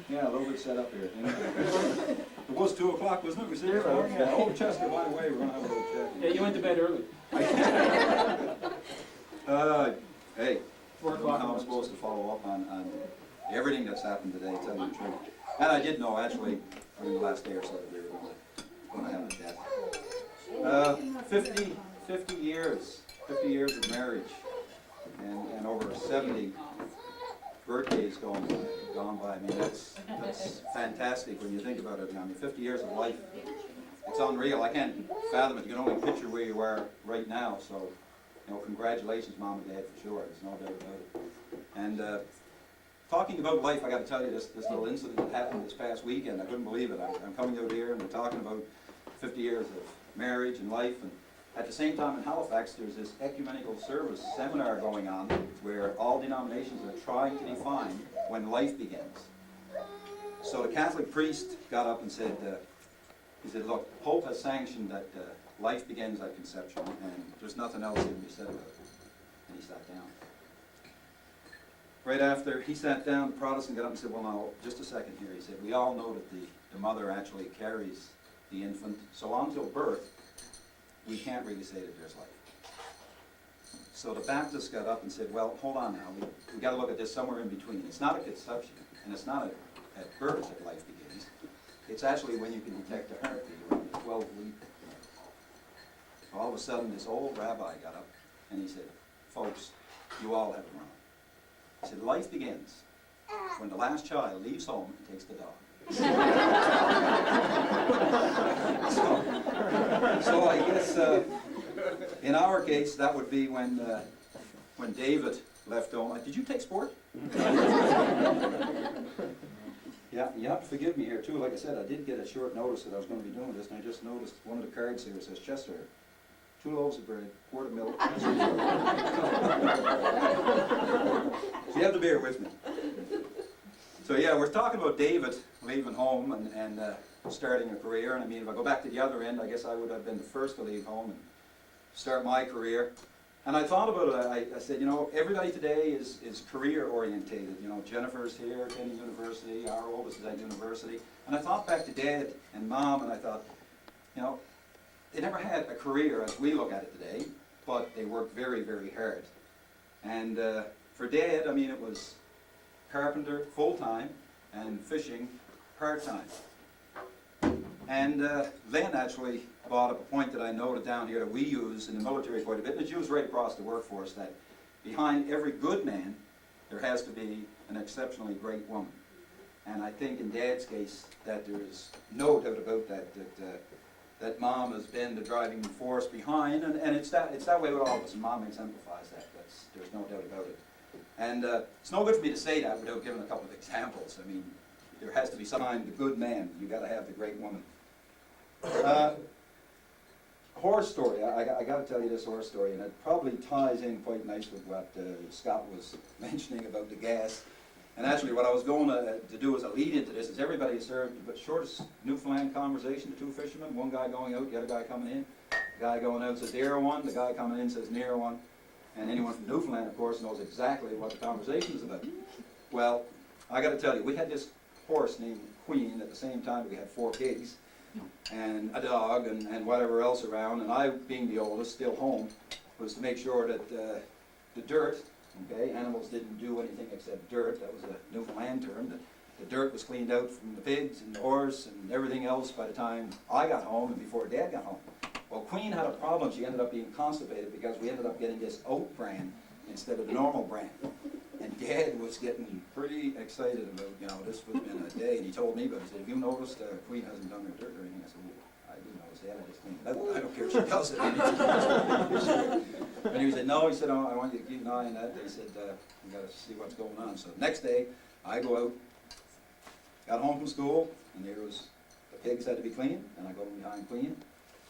Yeah, a little bit set up here. It was 2 o'clock, wasn't it? We said, yeah. Oh, Chester, by the way, we're going to have a little chat. Yeah, you went to bed early. Hey, 4 I don't know o'clock. how I'm supposed to follow up on everything that's happened today, tell you the truth. And I did know, actually, during the last day or so, that we were going to have a chat. 50 years of marriage, and over 70 birthdays gone by. I mean, that's fantastic when you think about it. I mean, 50 years of life, it's unreal. I can't fathom it. You can only picture where you are right now. So, congratulations, Mom and Dad, for sure. There's no doubt about it. And talking about life, I got to tell you this little incident that happened this past weekend. I couldn't believe it. I'm coming out here and we're talking about 50 years of marriage and life, and at the same time in Halifax there's this ecumenical service seminar going on where all denominations are trying to define when life begins. So the Catholic priest got up and said, he said, look, the Pope has sanctioned that life begins at conception and there's nothing else that can be said about it. And he sat down. Right after he sat down, the Protestant got up and said, well, now, just a second here. He said, we all know that the mother actually carries the infant, so until birth, we can't really say that there's life. So the Baptists got up and said, well, hold on now, we got to look at this somewhere in between. It's not a conception, and it's not at birth that life begins. It's actually when you can detect a heartbeat, around the 12-week. All of a sudden, this old rabbi got up, and he said, folks, you all have it wrong. He said, life begins when the last child leaves home and takes the dog. So I guess in our case that would be when David left home. Did you take sport? Yeah, you have to forgive me here too. Like I said, I did get a short notice that I was going to be doing this, and I just noticed one of the cards here says Chester, 2 loaves of bread, quart of milk. So you have to bear with me. So yeah, we're talking about David leaving home and starting a career. And I mean, if I go back to the other end, I guess I would have been the first to leave home and start my career. And I thought about it. I said, everybody today is career orientated. Jennifer's here attending university. Our oldest is at university. And I thought back to Dad and Mom, and I thought, they never had a career as we look at it today, but they worked very, very hard. And for Dad, I mean, it was carpenter full-time and fishing part-time. And Lynn actually brought up a point that I noted down here that we use in the military quite a bit, and it's used right across the workforce, that behind every good man there has to be an exceptionally great woman. And I think in Dad's case that there is no doubt about that Mom has been the driving force behind, and it's that way with all of us, and Mom exemplifies that. There's no doubt about it. And it's no good for me to say that without giving a couple of examples. I mean, there has to be some kind of good man. You got to have the great woman. Horse story. I got to tell you this horse story, and it probably ties in quite nice with what Scott was mentioning about the gas. And actually, what I was going to do as a lead into this is everybody has heard the shortest Newfoundland conversation, the 2 fishermen, one guy going out, the other guy coming in. The guy going out says, "Dear one," the guy coming in says, "Near one." And anyone from Newfoundland, of course, knows exactly what the conversation is about. Well, I got to tell you, we had this horse named Queen. At the same time, we had 4 pigs and a dog and whatever else around. And I, being the oldest, still home, was to make sure that the dirt, animals didn't do anything except dirt. That was a Newfoundland term. The dirt was cleaned out from the pigs and the horse and everything else by the time I got home and before Dad got home. Well, Queen had a problem. She ended up being constipated because we ended up getting this oat bran instead of the normal bran. And Dad was getting pretty excited about, this was been a day. And he told me, but he said, "Have you noticed Queen hasn't done her dirt or anything?" I said, "Well, I do notice that. I just cleaned it out. I don't care if she does it." And he said, "No," he said, "Oh, I want you to keep an eye on that." They said, "We got to see what's going on." So the next day, I go out, got home from school, and there was, the pigs had to be cleaned, and I go behind Queen.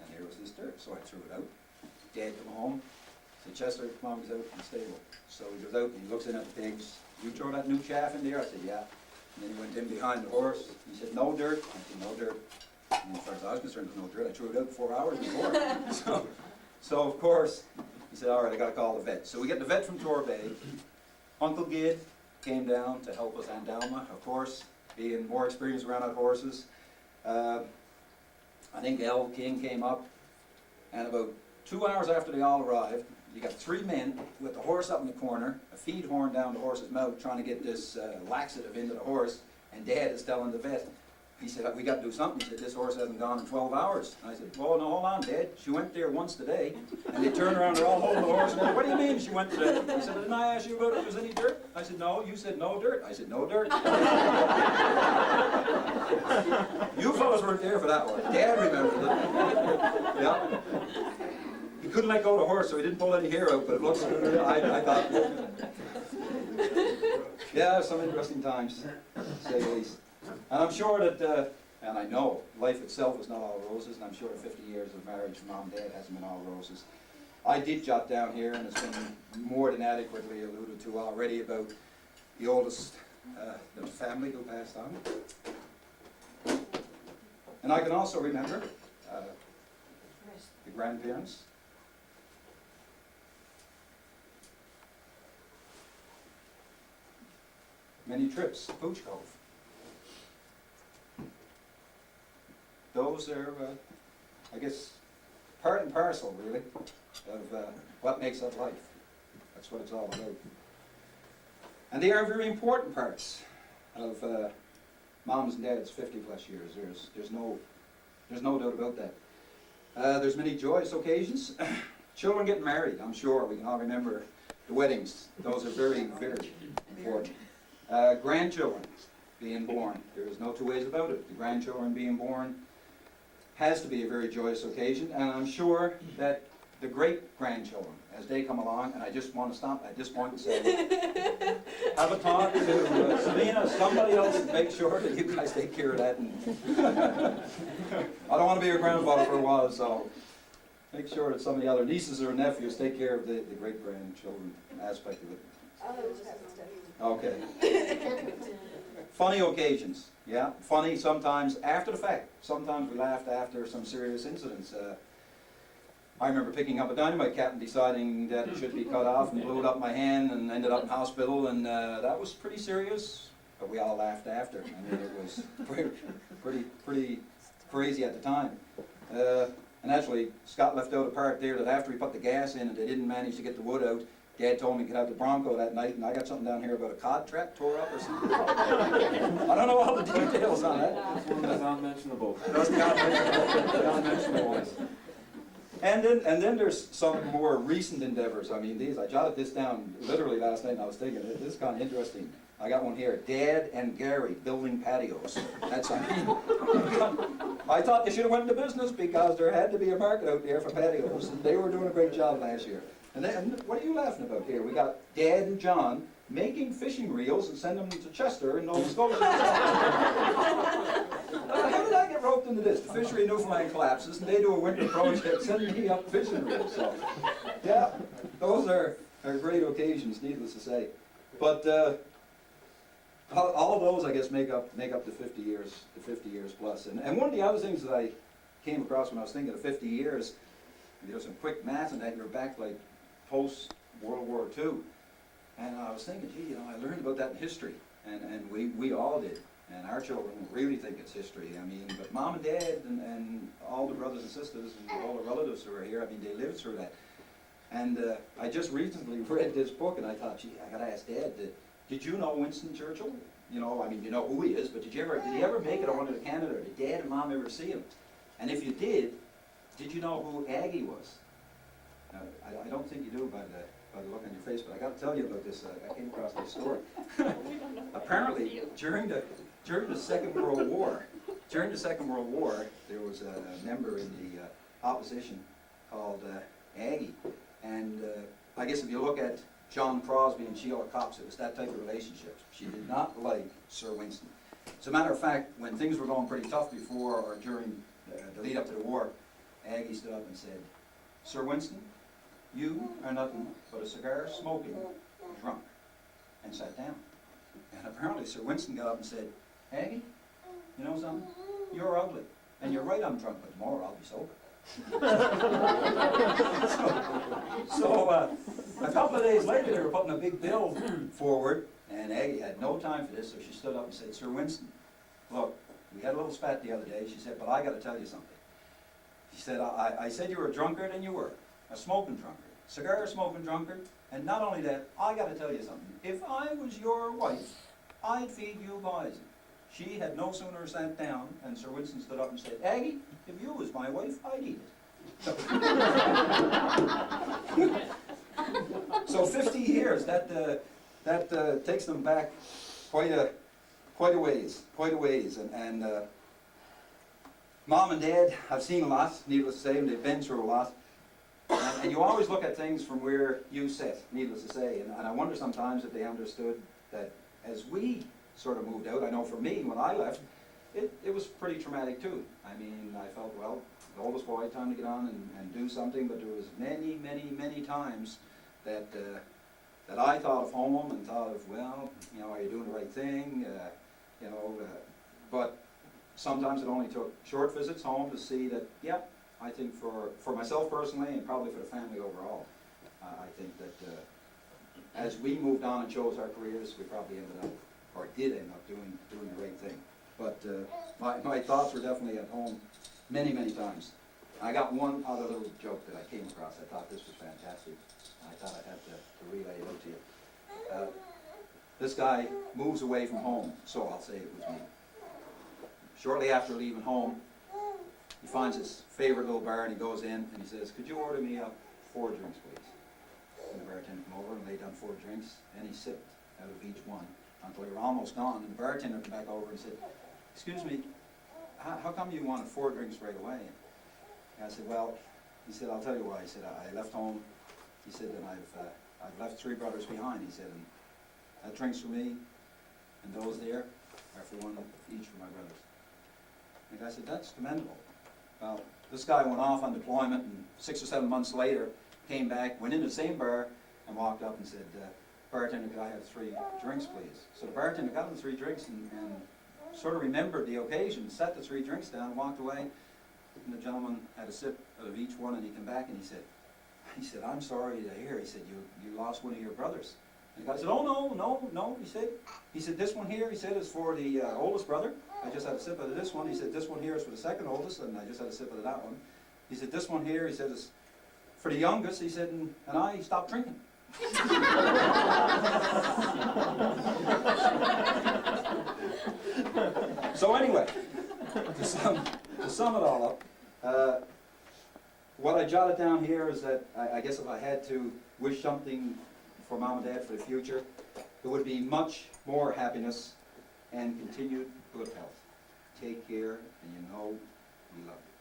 And there was this dirt, so I threw it out. Dad came home, said, "Chester, Mom was out in the stable." So he goes out and he looks in at the pigs. "You throw that new chaff in there?" I said, "Yeah." And then he went in behind the horse. He said, "No dirt." I said, "No dirt." And as far as I was concerned, there was no dirt. I threw it out 4 hours before. So of course, he said, "All right, I got to call the vet." So we get the vet from Torbay. Uncle Gid came down to help us, and Dalma, of course. being more experienced around on horses. I think El King came up, and about 2 hours after they all arrived, you got 3 men with the horse up in the corner, a feed horn down the horse's mouth, trying to get this laxative into the horse, and Dad is telling the vet, he said, we got to do something. He said, this horse hasn't gone in 12 hours. And I said, well, no, hold on, Dad. She went there once today. And they turned around, they're all holding the horse. And they, what do you mean she went today? He said, didn't I ask you about if there's any dirt? I said, no. You said no dirt. I said, no dirt. You fellas weren't there for that one. Dad remembers it. Yeah. He couldn't let go of the horse, so he didn't pull any hair out, but it looks, I thought, yeah, some interesting times, to say the least. And I'm sure that, and I know, life itself is not all roses, and I'm sure 50 years of marriage for Mom and Dad hasn't been all roses. I did jot down here, and it's been more than adequately alluded to already, about the oldest of the family who passed on. And I can also remember the grandparents. Many trips, Pooch Cove. Those are, I guess, part and parcel, really, of what makes up life. That's what it's all about. And they are very important parts of Mom's and Dad's 50-plus years. There's no doubt about that. There's many joyous occasions. Children getting married, I'm sure. We can all remember the weddings. Those are very, very important. Grandchildren being born. There is no two ways about it. The grandchildren being born has to be a very joyous occasion, and I'm sure that the great-grandchildren, as they come along, and I just want to stop at this point and say, have a talk to Selena, somebody else, and make sure that you guys take care of that. And I don't want to be your grandfather for a while, so make sure that some of the other nieces or nephews take care of the great-grandchildren aspect of it. Okay. Funny occasions, yeah. Funny sometimes after the fact. Sometimes we laughed after some serious incidents. I remember picking up a dynamite cap and deciding that it should be cut off, and blew it up my hand and ended up in hospital, and that was pretty serious, but we all laughed after. I mean, it was pretty crazy at the time. And actually, Scott left out a part there that after he put the gas in and they didn't manage to get the wood out, Dad told me he could have the Bronco that night, and I got something down here about a cod trap tore up or something. I don't know all the details on that. That's one of those unmentionable. Those unmentionable ones. And then there's some more recent endeavors. I mean, I jotted this down literally last night, and I was thinking, this is kind of interesting. I got one here, Dad and Gary building patios. That's, I mean, I thought they should have went into business because there had to be a market out there for patios, and they were doing a great job last year. And then, what are you laughing about here? We got Dad and John making fishing reels and sending them to Chester in Nova Scotia. How did I get roped into this? The fishery in Newfoundland collapses, and they do a winter project sending me up fishing reels. So, yeah, those are great occasions, needless to say. But all of those, I guess, make up the 50 years plus. And one of the other things that I came across when I was thinking of 50 years, you know, some quick math, and that you're back like post World War II, and I was thinking, gee, you know, I learned about that in history, and we all did, and our children really think it's history. I mean, but Mom and Dad and all the brothers and sisters and all the relatives who are here, I mean, they lived through that. And I just recently read this book, and I thought, gee, I gotta ask Dad, did you know Winston Churchill? You know, I mean, you know who he is, but did he ever make it on to Canada? Did Dad and Mom ever see him? And if you did you know who Aggie was? I don't think you do by the look on your face, but I got to tell you about this. I came across this story. Apparently, during the Second World War, there was a member in the opposition called Aggie, and I guess if you look at John Crosby and Sheila Cox, it was that type of relationship. She did not like Sir Winston. As a matter of fact, when things were going pretty tough before or during the lead up to the war, Aggie stood up and said, Sir Winston, you are nothing but a cigar-smoking drunk, and sat down. And apparently Sir Winston got up and said, Aggie, you know something? You're ugly, and you're right, I'm drunk, but tomorrow I'll be sober. so a couple of days later, they were putting a big bill forward, and Aggie had no time for this, so she stood up and said, Sir Winston, look, we had a little spat the other day. She said, but I got to tell you something. She said, I said you were a drunkard, and you were. A smoking drunkard. Cigar smoking drunkard. And not only that, I got to tell you something. If I was your wife, I'd feed you poison. She had no sooner sat down, and Sir Winston stood up and said, Aggie, if you was my wife, I'd eat it. So 50 years, that takes them back quite a ways. And Mom and Dad, I've seen a lot, needless to say, and they've been through a lot. And you always look at things from where you sit, needless to say. And I wonder sometimes if they understood that as we sort of moved out, I know for me, when I left, it was pretty traumatic too. I mean, I felt, well, the oldest boy, time to get on and do something, but there was many times that I thought of home and thought of, well, you know, are you doing the right thing? But sometimes it only took short visits home to see that, yeah, I think for myself personally and probably for the family overall, I think that as we moved on and chose our careers, we probably ended up, or did end up doing the right thing. But my thoughts were definitely at home many times. I got one other little joke that I came across. I thought this was fantastic. I thought I'd have to relay it out to you. This guy moves away from home, so I'll say it was me. Shortly after leaving home, he finds his favorite little bar and he goes in and he says, could you order me up 4 drinks, please? And the bartender came over and laid down 4 drinks, and he sipped out of each one until they were almost gone. And the bartender came back over and said, excuse me, how come you wanted 4 drinks right away? And I said, well, he said, I'll tell you why. He said, I left home. He said, and I've left 3 brothers behind. He said, and that drink's for me, and those there are for one each for my brothers. And the guy said, that's commendable. Well, this guy went off on deployment, and 6 or 7 months later, came back, went into the same bar, and walked up and said, bartender, could I have 3 drinks, please? So the bartender got him 3 drinks and sort of remembered the occasion, set the 3 drinks down, walked away, and the gentleman had a sip out of each one, and he came back and he said, I'm sorry to hear. He said, you lost one of your brothers. And the guy said, oh, no, he said, this one here, he said, is for the oldest brother. I just had a sip out of this one. He said, this one here is for the second oldest, and I just had a sip out of that one. He said, this one here, he said, is for the youngest. He said, and I stopped drinking. So anyway, to sum it all up, what I jotted down here is that I guess if I had to wish something for Mom and Dad for the future, it would be much more happiness and continued good health. Take care, and you know we love you.